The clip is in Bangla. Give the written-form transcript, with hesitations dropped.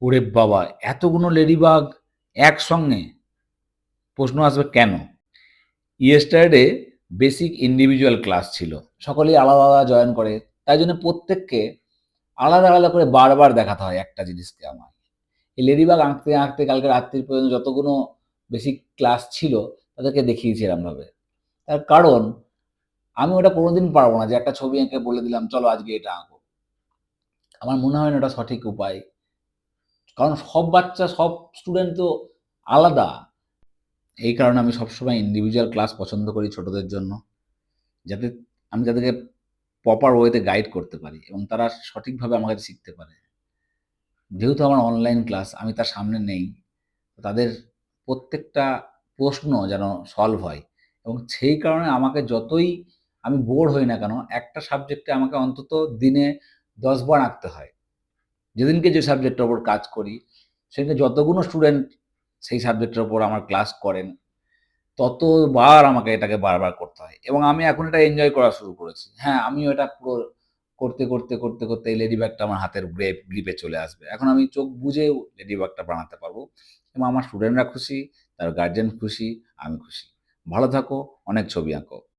ওরে বাবা! এতগুলো লেডিবাগ একসঙ্গে? প্রশ্ন আসবে কেন? ইয়েস্টারডে বেসিক ইন্ডিভিজুয়াল ক্লাস ছিল। সকলেই আলাদা, আলাদা জয়েন করে। তাই জন্য প্রত্যেককে আলাদা, আলাদা করে বারবার দেখাতে হয় একটা জিনিসকে আমার। এই লেডিবাগ আঁকতে, আঁকতে কালকে রাত্রি পর্যন্ত যতগুলো বেসিক ক্লাস ছিল তাদেরকে দেখিয়েছি এরমভাবে। তার কারণ আমি ওটা কোনোদিন পারব না যে একটা ছবি এঁকে বলে দিলাম, "চলো আজকে এটা আঁকো।" আমার মনে হয় না ওটা সঠিক উপায়। কারণ সব বাচ্চা, সব স্টুডেন্ট তো আলাদা। এই কারণে আমি সবসময় ইন্ডিভিজুয়াল ক্লাস পছন্দ করি ছোটদের জন্য। যাতে আমি তাদেরকে প্রপার ওয়েতে গাইড করতে পারি এবং তারা সঠিকভাবে আমার কাছে শিখতে পারে। যেহেতু আমার অনলাইন ক্লাস, আমি তার সামনে নেই। তাদের প্রত্যেকটা প্রশ্ন যেন সলভ হয় এবং সেই কারণে আমাকে যতই আমি বোর হই না কেন, একটা সাবজেক্টে আমাকে অন্তত দিনে ১০ বার আঁকতে হয়। যেদিনকে যে সাবজেক্টের উপর কাজ করি, সেদিনকে যতগুলো স্টুডেন্ট সেই সাবজেক্টের উপর আমার ক্লাস করেন, ততবার আমাকে এটাকে বারবার করতে হয় এবং আমি এখন এটা এনজয় করা শুরু করেছি। হ্যাঁ, আমিও এটা পুরো করতে এই লেডি বাগটা আমার হাতের গ্রিপে চলে আসবে। এখন আমি চোখ বুজেও লেডি বাগটা বানাতে পারবো এবং আমার স্টুডেন্টরা খুশি, তার গার্ডিয়ান খুশি, আমি খুশি। ভালো থাকো, অনেক ছবি আঁকো।